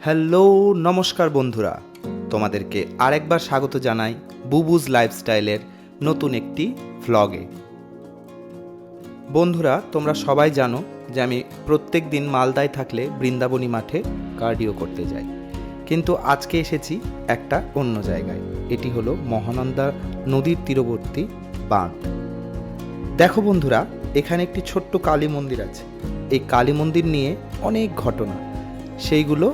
Hello, নমস্কার বন্ধুরা, তোমাদেরকে আরেকবার স্বাগত জানাই বুবুজ লাইফস্টাইলের নতুন একটি ভ্লগে। বন্ধুরা, তোমরা সবাই জানো যে আমি প্রত্যেক দিন মালদায় থাকলে বৃন্দাবনী মাঠে কার্ডিও করতে যাই, কিন্তু আজকে এসেছি একটা অন্য জায়গায়। এটি হলো মহানন্দা নদীর তীরবর্তী বাঁধ। দেখো বন্ধুরা, এখানে একটি ছোট্ট কালী মন্দির আছে। এই কালী মন্দির নিয়ে অনেক ঘটনা, সেইগুলো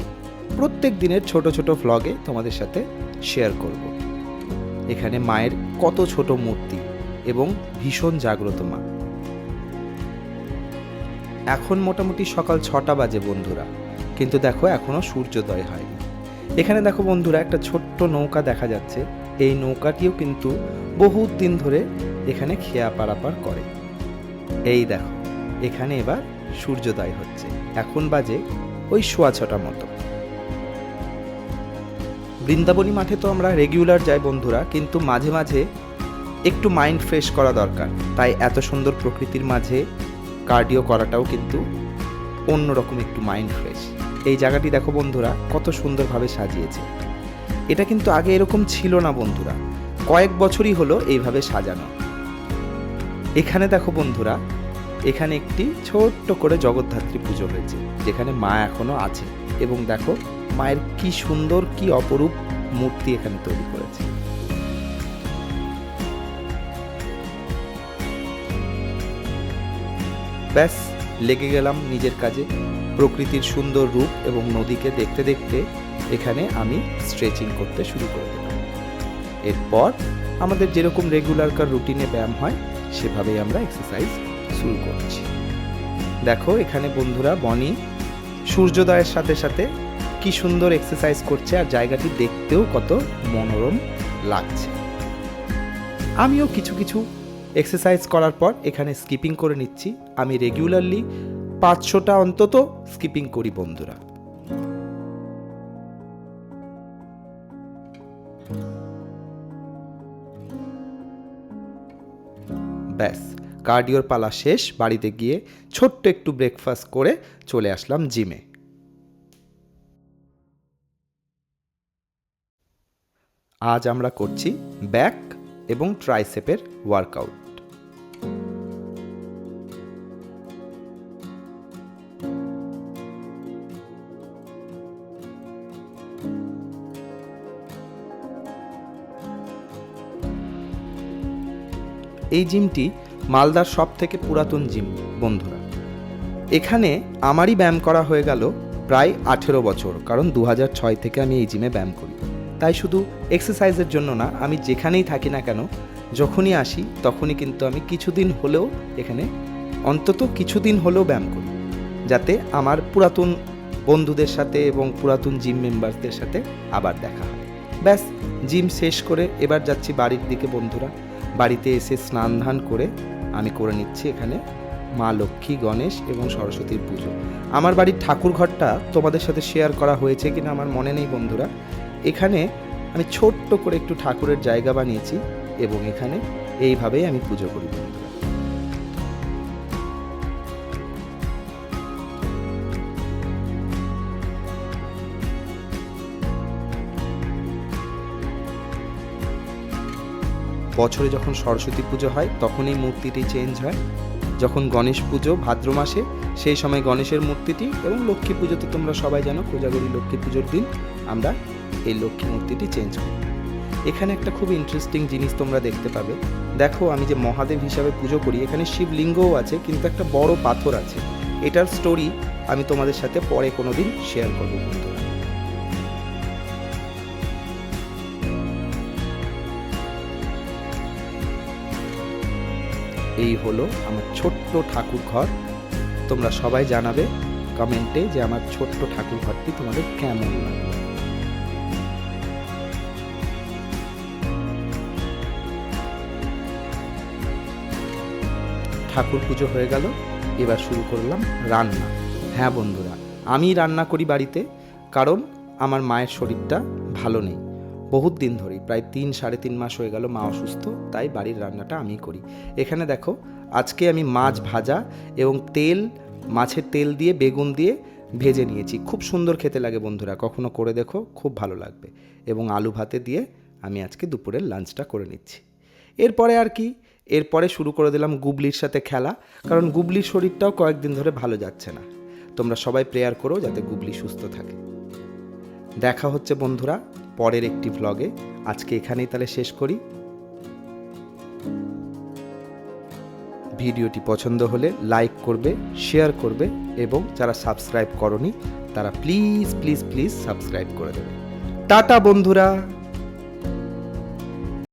প্রত্যেক দিনের ছোট ছোট ভ্লগে তোমাদের সাথে শেয়ার করব। এখানে মায়ের কত ছোট মূর্তি এবং ভীষণ জাগ্রত মা। এখন মোটামুটি সকাল 6টা বাজে বন্ধুরা, কিন্তু দেখো এখনো সূর্যোদয় হয়নি। এখানে দেখো বন্ধুরা, একটা ছোট্ট নৌকা দেখা যাচ্ছে। এই নৌকাটিও কিন্তু বহুত দিন ধরে এখানে খেয়া পারাপার করে। এই দেখো, এখানে এবার সূর্যোদয় হচ্ছে। এখন বাজে ওই 6:15 মতো। বৃন্দাবনী মাঠে তো আমরা রেগুলার যাই বন্ধুরা, কিন্তু মাঝে মাঝে একটু মাইন্ড ফ্রেশ করা দরকার। তাই এত সুন্দর প্রকৃতির মাঝে কার্ডিও করাটাও কিন্তু অন্যরকম একটু মাইন্ড ফ্রেশ। এই জায়গাটি দেখো বন্ধুরা, কত সুন্দরভাবে সাজিয়েছে। এটা কিন্তু আগে এরকম ছিল না বন্ধুরা, কয়েক বছরই হলো এইভাবে সাজানো। এখানে দেখো বন্ধুরা, এখানে একটি ছোট্ট করে জগদ্ধাত্রী পুজো হয়েছে, যেখানে মা এখনো আছে। এবং দেখো মায়ের কি সুন্দর, কি অপরূপ মূর্তি এখানে তৈরি করেছে। ব্যাস, লেগে গেলাম নিজের কাজে। প্রকৃতির সুন্দর রূপ এবং নদীকে দেখতে দেখতে এখানে আমি স্ট্রেচিং করতে শুরু করে দিলাম। এরপর আমাদের যেরকম রেগুলারকার রুটিনে ব্যায়াম হয় সেভাবেই আমরা এক্সারসাইজ শুরু করছি। দেখো এখানে বন্ধুরা, বনি সূর্যোদয়ের সাথে সাথে কি সুন্দর এক্সারসাইজ করছে, আর জায়গাটি দেখতেও কত মনোরম লাগছে। আমিও কিছু কিছু এক্সারসাইজ করার পর এখানে স্কিপিং করে নিচ্ছি। আমি রেগুলারলি 500টা অন্তত স্কিপিং করি বন্ধুরা। ব্যাস, কার্ডিওর পালা শেষ। বাড়িতে গিয়ে ছোট্ট একটু ব্রেকফাস্ট করে চলে আসলাম জিমে। আজ আমরা করছি ব্যাক এবং ট্রাইসেপের ওয়ার্কআউট। এই জিমটি মালদার সব থেকে পুরাতন জিম বন্ধুরা। এখানে আমারই ব্যায়াম করা হয়ে গেল প্রায় 18 বছর, কারণ 2006 থেকে আমি এই জিমে ব্যায়াম করি। তাই শুধু এক্সারসাইজের জন্য না, আমি যেখানেই থাকি না কেন, যখনই আসি তখনই কিন্তু আমি কিছুদিন হলেও এখানে অন্তত কিছুদিন হলেও ব্যায়াম করি, যাতে আমার পুরাতন বন্ধুদের সাথে এবং পুরাতন জিম মেম্বারদের সাথে আবার দেখা হয়। ব্যাস, জিম শেষ করে এবার যাচ্ছি বাড়ির দিকে বন্ধুরা। বাড়িতে এসে স্নান ধান করে আমি করে নিচ্ছি এখানে মা লক্ষ্মী, গণেশ এবং সরস্বতীর পুজো। আমার বাড়ির ঠাকুর ঘরটা তোমাদের সাথে শেয়ার করা হয়েছে কিনা আমার মনে নেই বন্ধুরা। এখানে আমি ছোট্ট করে একটু ঠাকুরের জায়গা বানিয়েছি এবং এখানে এইভাবেই আমি পুজো করি বন্ধুরা। বছরে যখন সরস্বতী পুজো হয় তখন এই মূর্তিটি চেঞ্জ হয়। যখন গণেশ পুজো ভাদ্র মাসে, সেই সময় গণেশের মূর্তিটি, এবং লক্ষ্মী পুজো তো তোমরা সবাই জানো, কোজাগরী লক্ষ্মী পুজোর দিন আমরা এই লক্ষ্মী মূর্তিটি চেঞ্জ করি। এখানে একটা খুব ইন্টারেস্টিং জিনিস তোমরা দেখতে পাবে। দেখো, আমি যে মহাদেব হিসাবে পুজো করি, এখানে শিবলিঙ্গও আছে, কিন্তু একটা বড় পাথর আছে। এটার স্টোরি আমি তোমাদের সাথে পরে কোনোদিন শেয়ার করবো বন্ধুরা। এই হলো আমার ছোট্ট ঠাকুর ঘর। তোমরা সবাই জানাবে কমেন্টে যে আমার ছোট্ট ঠাকুর ঘরটি তোমাদের কেমন লাগলো। ঠাকুর পুজো হয়ে গেল, এবার শুরু করলাম রান্না। হ্যাঁ বন্ধুরা, আমি রান্না করি বাড়িতে, কারণ আমার মায়ের শরীরটা ভালো নেই বহুত দিন ধরেই, প্রায় 3-3.5 মাস হয়ে গেল মা অসুস্থ। তাই বাড়ির রান্নাটা আমিই করি। এখানে দেখো, আজকে আমি মাছ ভাজা এবং মাছের তেল দিয়ে বেগুন দিয়ে ভেজে নিয়েছি। খুব সুন্দর খেতে লাগে বন্ধুরা, কখনো করে দেখো, খুব ভালো লাগবে। এবং আলু ভাতে দিয়ে আমি আজকে দুপুরের লাঞ্চটা করে নিচ্ছি। এরপরে আর কি, এরপরে শুরু করে দিলাম গুবলির সাথে খেলা, কারণ গুবলির শরীরটাও কয়েকদিন ধরে ভালো যাচ্ছে না। তোমরা সবাই প্রেয়ার করো যাতে গুবলি সুস্থ থাকে। দেখা হচ্ছে বন্ধুরা পরের একটি ভ্লগে। আজকে এখানেই তাহলে শেষ করি। ভিডিওটি পছন্দ হলে লাইক করবে, শেয়ার করবে এবং যারা সাবস্ক্রাইব করনি তারা প্লিজ প্লিজ প্লিজ সাবস্ক্রাইব করে দেবে। টাটা বন্ধুরা।